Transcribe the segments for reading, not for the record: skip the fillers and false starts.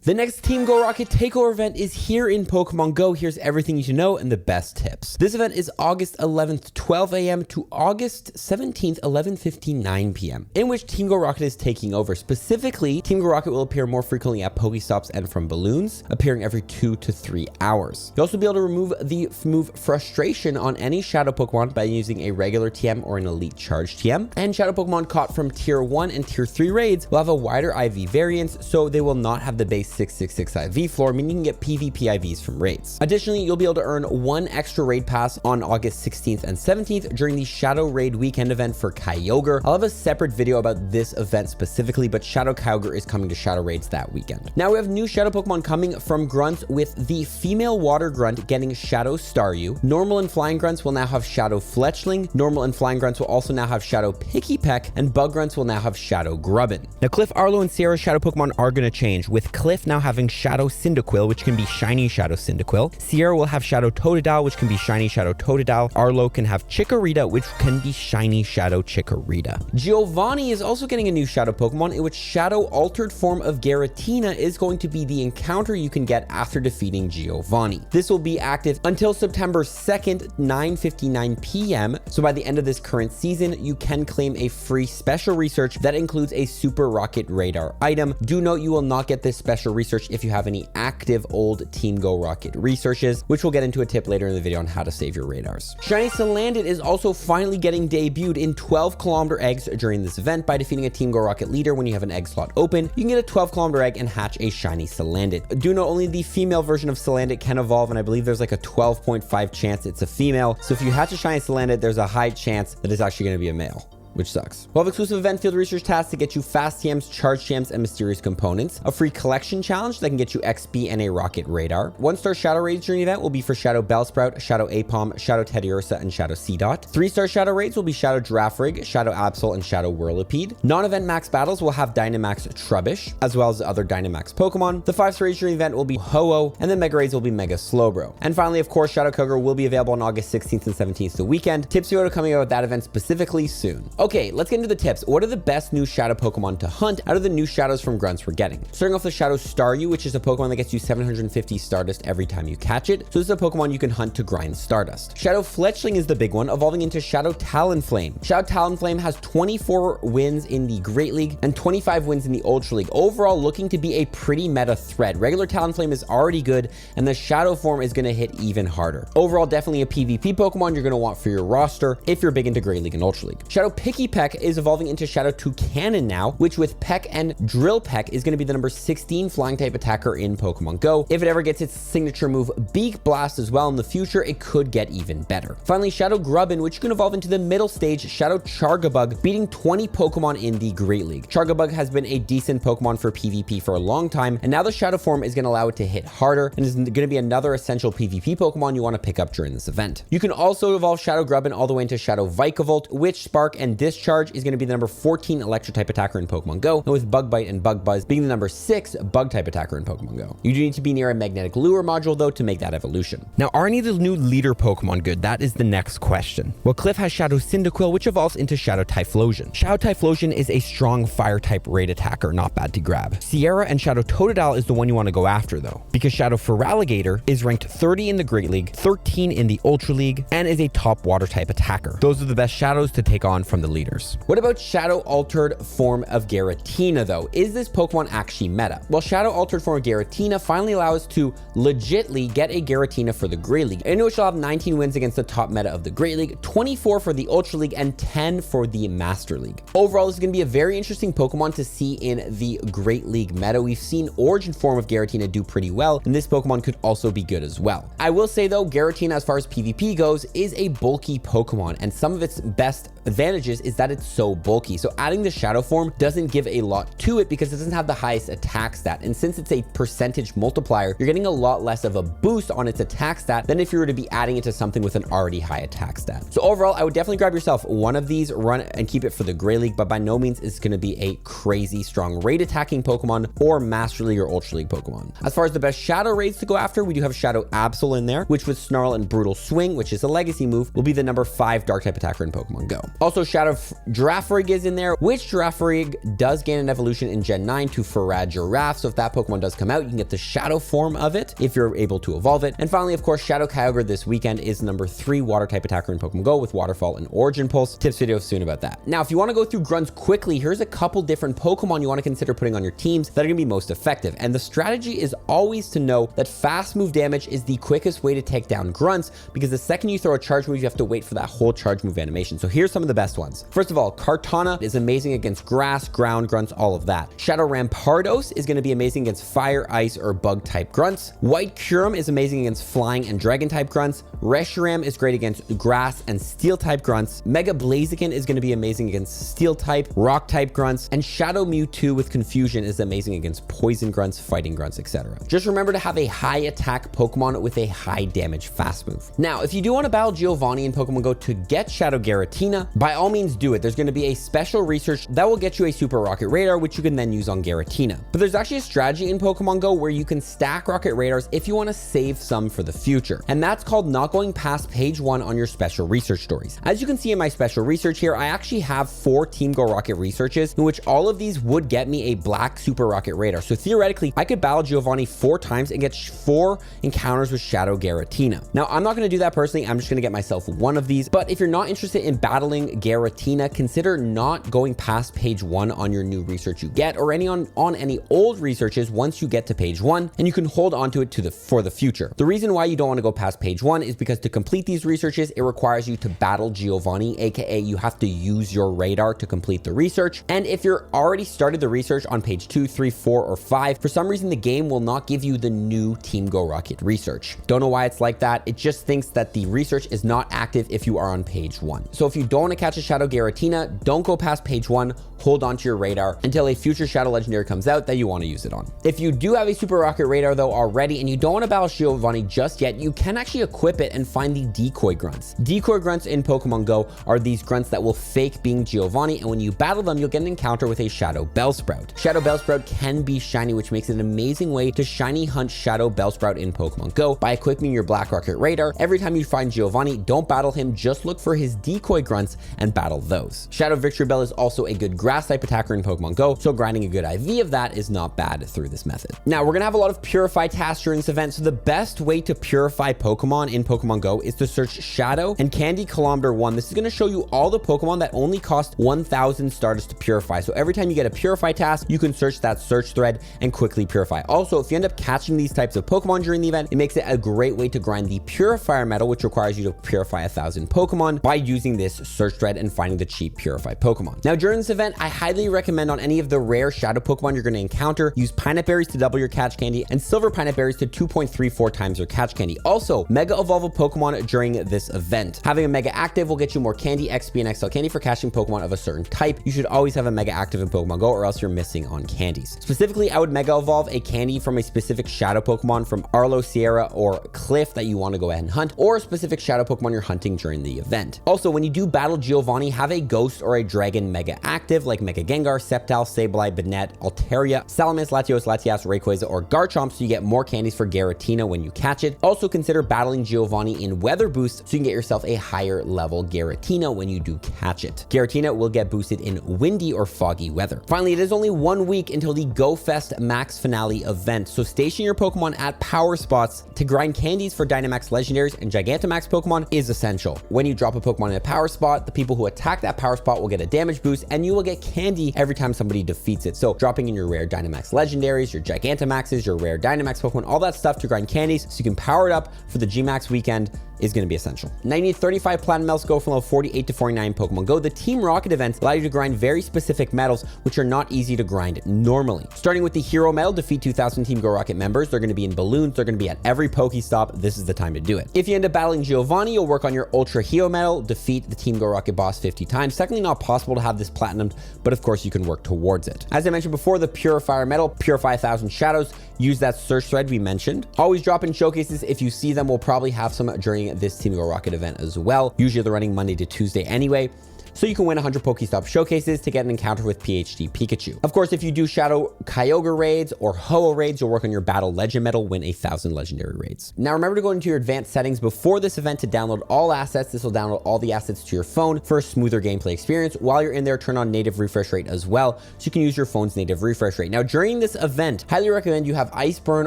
The next Team Go Rocket Takeover event is here in Pokemon Go. Here's everything you should know and the best tips. This event is August 11th, 12 a.m. to August 17th, 11:59 p.m., in which Team Go Rocket is taking over. Specifically, Team Go Rocket will appear more frequently at Pokestops and from balloons, appearing every 2 to 3 hours. You'll also be able to remove the move Frustration on any Shadow Pokemon by using a regular TM or an Elite Charge TM. And Shadow Pokemon caught from Tier 1 and Tier 3 raids will have a wider IV variance, so they will not have the base 666 IV floor, meaning you can get PvP IVs from raids. Additionally, you'll be able to earn one extra raid pass on August 16th and 17th during the Shadow Raid Weekend event for Kyogre. I'll have a separate video about this event specifically, but Shadow Kyogre is coming to Shadow Raids that weekend. Now we have new Shadow Pokemon coming from Grunt, with the female Water Grunt getting Shadow Staryu. Normal and Flying Grunts will now have Shadow Fletchling. Normal and Flying Grunts will also now have Shadow Pikipek, and Bug Grunts will now have Shadow Grubbin. Now Cliff, Arlo, and Sierra's Shadow Pokemon are going to change, with Cliff now having Shadow Cyndaquil, which can be Shiny Shadow Cyndaquil. Sierra will have Shadow Totodile, which can be Shiny Shadow Totodile. Arlo can have Chikorita, which can be Shiny Shadow Chikorita. Giovanni is also getting a new Shadow Pokemon, in which Shadow Altered form of Giratina is going to be the encounter you can get after defeating Giovanni. This will be active until September 2nd, 9:59 p.m. So by the end of this current season, you can claim a free special research that includes a Super Rocket Radar item. Do note you will not get this special research if you have any active old Team Go Rocket researches, which we'll get into a tip later in the video on how to save your radars. Shiny Salandit is also finally getting debuted in 12-kilometer eggs during this event. By defeating a Team Go Rocket leader when you have an egg slot open, you can get a 12-kilometer egg and hatch a Shiny Salandit. Do know only the female version of Salandit can evolve, and I believe there's like a 12.5 chance it's a female. So if you hatch a Shiny Salandit, there's a high chance that it's actually going to be a male, which sucks. We'll have exclusive event field research tasks to get you fast TMs, charge TMs, and mysterious components. A free collection challenge that can get you XP and a rocket radar. 1-star shadow raids during the event will be for Shadow Bellsprout, Shadow Apom, Shadow Teddiursa, and Shadow Seedot. 3-star shadow raids will be Shadow Giraffrig, Shadow Absol, and Shadow Whirlipede. Non-event max battles will have Dynamax Trubbish, as well as other Dynamax Pokemon. The 5-star raids during the event will be Ho-Oh, and the Mega raids will be Mega Slowbro. And finally, of course, Shadow Kyogre will be available on August 16th and 17th, the weekend. Tips video coming out at that event specifically soon. Okay, let's get into the tips. What are the best new Shadow Pokemon to hunt out of the new Shadows from Grunts we're getting? Starting off with Shadow Staryu, which is a Pokemon that gets you 750 Stardust every time you catch it. So this is a Pokemon you can hunt to grind Stardust. Shadow Fletchling is the big one, evolving into Shadow Talonflame. Shadow Talonflame has 24 wins in the Great League and 25 wins in the Ultra League. Overall, looking to be a pretty meta threat. Regular Talonflame is already good, and the Shadow form is going to hit even harder. Overall, definitely a PvP Pokemon you're going to want for your roster if you're big into Great League and Ultra League. Shadow Pikipek is evolving into Shadow Toucanon now, which with Peck and Drill Peck is going to be the number 16 flying type attacker in Pokemon Go. If it ever gets its signature move Beak Blast as well in the future, it could get even better. Finally, Shadow Grubbin, which can evolve into the middle stage Shadow Chargabug, beating 20 Pokemon in the Great League. Chargabug has been a decent Pokemon for PvP for a long time, and now the Shadow form is going to allow it to hit harder and is going to be another essential PvP Pokemon you want to pick up during this event. You can also evolve Shadow Grubbin all the way into Shadow Vikavolt, which Spark and Discharge is going to be the number 14 electric type attacker in Pokemon Go, and with Bug Bite and Bug Buzz being the number 6 bug type attacker in Pokemon Go. You do need to be near a magnetic lure module though to make that evolution. Now, are any of the new leader Pokemon good? That is the next question. Well, Cliff has Shadow Cyndaquil, which evolves into Shadow Typhlosion. Shadow Typhlosion is a strong fire type raid attacker, not bad to grab. Sierra and Shadow Totodile is the one you want to go after though, because Shadow Feraligatr is ranked 30 in the Great League, 13 in the Ultra League, and is a top water type attacker. Those are the best shadows to take on from the leaders. What about Shadow Altered form of Giratina though? Is this Pokemon actually meta? Well, Shadow Altered form of Giratina finally allows us to legitly get a Giratina for the Great League, in which will have 19 wins against the top meta of the Great League, 24 for the Ultra League, and 10 for the Master League. Overall, this is going to be a very interesting Pokemon to see in the Great League meta. We've seen Origin form of Giratina do pretty well, and this Pokemon could also be good as well. I will say though, Giratina, as far as PvP goes, is a bulky Pokemon, and some of its best advantages is that it's so bulky. So adding the Shadow form doesn't give a lot to it because it doesn't have the highest attack stat. And since it's a percentage multiplier, you're getting a lot less of a boost on its attack stat than if you were to be adding it to something with an already high attack stat. So overall, I would definitely grab yourself one of these, run and keep it for the Great League, but by no means is going to be a crazy strong raid attacking Pokemon or Master League or Ultra League Pokemon. As far as the best Shadow raids to go after, we do have Shadow Absol in there, which with Snarl and Brutal Swing, which is a legacy move, will be the number 5 dark type attacker in Pokemon Go. Also, Shadow Giraffrig is in there, which Giraffrig does gain an evolution in Gen 9 to Farad Giraffe. So if that Pokemon does come out, you can get the Shadow form of it if you're able to evolve it. And finally, of course, Shadow Kyogre this weekend is number 3 water type attacker in Pokemon Go with Waterfall and Origin Pulse. Tips video soon about that. Now, if you want to go through grunts quickly, here's a couple different Pokemon you want to consider putting on your teams that are going to be most effective. And the strategy is always to know that fast move damage is the quickest way to take down grunts, because the second you throw a charge move, you have to wait for that whole charge move animation. So here's some of the best ones. First of all, Kartana is amazing against grass, ground grunts, all of that. Shadow Rampardos is going to be amazing against fire, ice, or bug type grunts. White Curum is amazing against flying and dragon type grunts. Reshiram is great against grass and steel type grunts. Mega Blaziken is going to be amazing against steel type, rock type grunts. And Shadow Mewtwo with Confusion is amazing against poison grunts, fighting grunts, etc. Just remember to have a high attack Pokemon with a high damage fast move. Now, if you do want to battle Giovanni in Pokemon Go to get Shadow Giratina, by all means do it. There's going to be a special research that will get you a Super Rocket Radar, which you can then use on Giratina. But there's actually a strategy in Pokemon Go where you can stack Rocket Radars if you want to save some for the future. And that's called not going past page 1 on your special research stories. As you can see in my special research here, I actually have 4 Team Go Rocket researches in which all of these would get me a black Super Rocket Radar. So theoretically, I could battle Giovanni 4 times and get 4 encounters with Shadow Giratina. Now, I'm not going to do that personally. I'm just going to get myself one of these. But if you're not interested in battling Giratina, consider not going past page 1 on your new research you get, or on any old researches once you get to page 1, and you can hold on to it for the future. The reason why you don't want to go past page 1 is because to complete these researches, it requires you to battle Giovanni, aka you have to use your radar to complete the research. And if you're already started the research on page 2, 3, 4, or 5, for some reason the game will not give you the new Team Go Rocket research. Don't know why it's like that. It just thinks that the research is not active if you are on page 1. So if you don't want to catch a Shadow Giratina, don't go past page 1. Hold on to your radar until a future Shadow Legendary comes out that you want to use it on. If you do have a Super Rocket Radar though already and you don't want to battle Giovanni just yet, you can actually equip it and find the Decoy Grunts. Decoy Grunts in Pokemon Go are these grunts that will fake being Giovanni, and when you battle them, you'll get an encounter with a Shadow Bellsprout. Shadow Bellsprout can be shiny, which makes it an amazing way to shiny hunt Shadow Bellsprout in Pokemon Go by equipping your Black Rocket Radar. Every time you find Giovanni, don't battle him, just look for his Decoy Grunts and battle those. Shadow Victory Bell is also a good grass type attacker in Pokemon Go, so grinding a good IV of that is not bad through this method. Now, we're gonna have a lot of Purify tasks during this event, so the best way to purify Pokemon in Pokemon Go is to search Shadow and Candy Kilometer 1. This is gonna show you all the Pokemon that only cost 1,000 Stardust to purify. So every time you get a Purify task, you can search that search thread and quickly purify. Also, if you end up catching these types of Pokemon during the event, it makes it a great way to grind the Purifier medal, which requires you to purify 1,000 Pokemon by using this search thread and finding the cheap Purify Pokemon. Now, during this event, I highly recommend on any of the rare Shadow Pokemon you're going to encounter, use Pineapple Berries to double your catch candy and Silver Pineapple Berries to 2.34 times your catch candy. Also, Mega Evolve a Pokemon during this event. Having a Mega Active will get you more candy, XP, and XL candy for catching Pokemon of a certain type. You should always have a Mega Active in Pokemon Go or else you're missing on candies. Specifically, I would Mega Evolve a candy from a specific Shadow Pokemon from Arlo, Sierra, or Cliff that you want to go ahead and hunt, or a specific Shadow Pokemon you're hunting during the event. Also, when you do battle Giovanni, have a Ghost or a Dragon Mega Active like Mega Gengar, Sceptile, Sableye, Banette, Altaria, Salamence, Latios, Latias, Rayquaza, or Garchomp so you get more candies for Giratina when you catch it. Also consider battling Giovanni in Weather Boost so you can get yourself a higher level Giratina when you do catch it. Giratina will get boosted in windy or foggy weather. Finally, it is only 1 week until the Go Fest Max Finale event, so station your Pokemon at power spots to grind candies for Dynamax Legendaries and Gigantamax Pokemon is essential. When you drop a Pokemon in a power spot, the people who attack that power spot will get a damage boost and you will get candy every time somebody defeats it. So dropping in your rare Dynamax Legendaries, your Gigantamaxes, your rare Dynamax Pokemon, all that stuff to grind candies so you can power it up for the Gmax weekend is going to be essential. Now you need 35 Platinum Medals to go from level 48 to 49 Pokemon Go. The Team Rocket events allow you to grind very specific medals, which are not easy to grind normally. Starting with the Hero Medal, defeat 2,000 Team Go Rocket members. They're going to be in balloons. They're going to be at every Pokestop. This is the time to do it. If you end up battling Giovanni, you'll work on your Ultra Hero Medal, defeat the Team Go Rocket boss 50 times. Technically not possible to have this platinumed, but of course you can work towards it. As I mentioned before, the Purifier Medal, purify 1,000 shadows. Use that search thread we mentioned. Always drop in showcases. If you see them, we'll probably have some during this Team Go Rocket event as well. Usually they're running Monday to Tuesday anyway. so you can win 100 Pokestop showcases to get an encounter with PhD Pikachu. Of course, if you do Shadow Kyogre raids or Ho-Oh raids, you'll work on your Battle Legend medal, win 1,000 legendary raids. Now remember to go into your advanced settings before this event to download all assets. This will download all the assets to your phone for a smoother gameplay experience. While you're in there, turn on native refresh rate as well, so you can use your phone's native refresh rate. Now during this event, highly recommend you have Ice Burn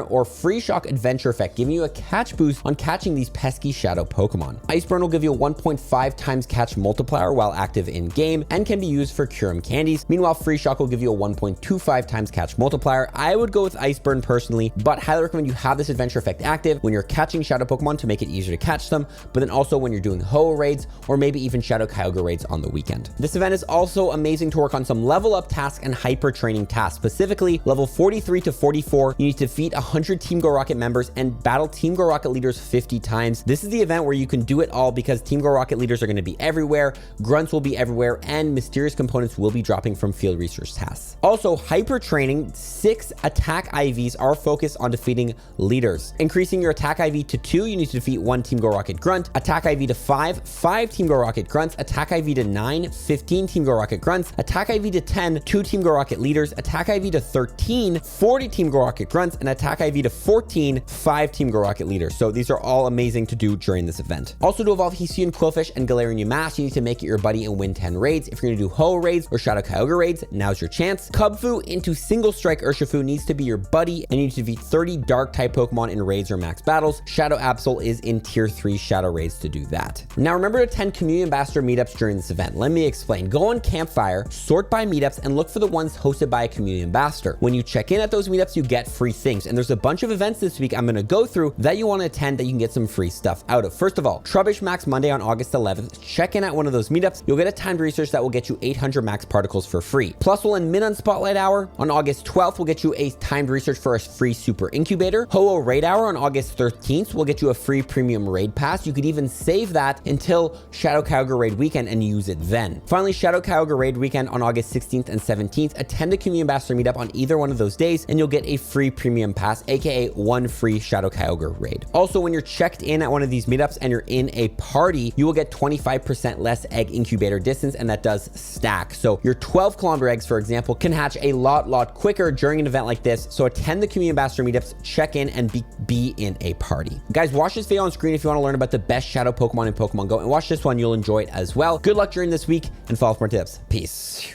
or Free Shock Adventure Effect, giving you a catch boost on catching these pesky shadow Pokemon. Ice Burn will give you a 1.5 times catch multiplier while active in game and can be used for Kyurem candies. Meanwhile, Free Shock will give you a 1.25 times catch multiplier. I would go with Ice Burn personally, but highly recommend you have this adventure effect active when you're catching shadow Pokemon to make it easier to catch them, but then also when you're doing Ho-Oh raids or maybe even Shadow Kyogre raids on the weekend. This event is also amazing to work on some level up tasks and hyper training tasks. Specifically, level 43 to 44, you need to defeat 100 Team Go Rocket members and battle Team Go Rocket leaders 50 times. This is the event where you can do it all because Team Go Rocket leaders are going to be everywhere, grunts will be everywhere, and mysterious components will be dropping from field research tasks. Also, hyper training, 6 attack IVs are focused on defeating leaders. Increasing your attack IV to 2, you need to defeat 1 Team Go Rocket grunt, attack IV to 5 Team Go Rocket grunts, attack IV to 9, 15 Team Go Rocket grunts, attack IV to 10, 2 Team Go Rocket leaders, attack IV to 13, 40 Team Go Rocket grunts, and attack IV to 14, 5 Team Go Rocket leaders. So these are all amazing to do during this event. Also, to evolve Hisuian Quillfish and Galarian Yamask, you need to make it your buddy and win 10 raids. If you're going to do Ho-Oh raids or Shadow Kyogre raids, now's your chance. Kubfu into Single Strike Urshifu needs to be your buddy, and you need to defeat 30 Dark type Pokemon in raids or max battles. Shadow Absol is in tier 3 Shadow raids to do that. Now remember to attend community ambassador meetups during this event. Let me explain. Go on Campfire, sort by meetups, and look for the ones hosted by a community ambassador. When you check in at those meetups, you get free things, and there's a bunch of events this week I'm going to go through that you want to attend that you can get some free stuff out of. First of all, Trubbish Max Monday on August 11th. Check in at one of those meetups. You'll get a timed research that will get you 800 max particles for free. Plus, we'll end Minun Spotlight Hour on August 12th. We'll get you a timed research for a free super incubator. Ho-Oh Raid Hour on August 13th will get you a free premium raid pass. You could even save that until Shadow Kyogre raid weekend and use it then. Finally, Shadow Kyogre raid weekend on August 16th and 17th. Attend a community ambassador meetup on either one of those days and you'll get a free premium pass, aka 1 free Shadow Kyogre raid. Also, when you're checked in at one of these meetups and you're in a party, you will get 25% less egg incubator distance, and that does stack. So your 12-kilometer eggs, for example, can hatch a lot quicker during an event like this. So attend the community ambassador meetups, check in, and be in a party. Guys, watch this video on screen if you want to learn about the best shadow Pokemon in Pokemon Go, and watch this one, you'll enjoy it as well. Good luck during this week and follow for more tips. Peace.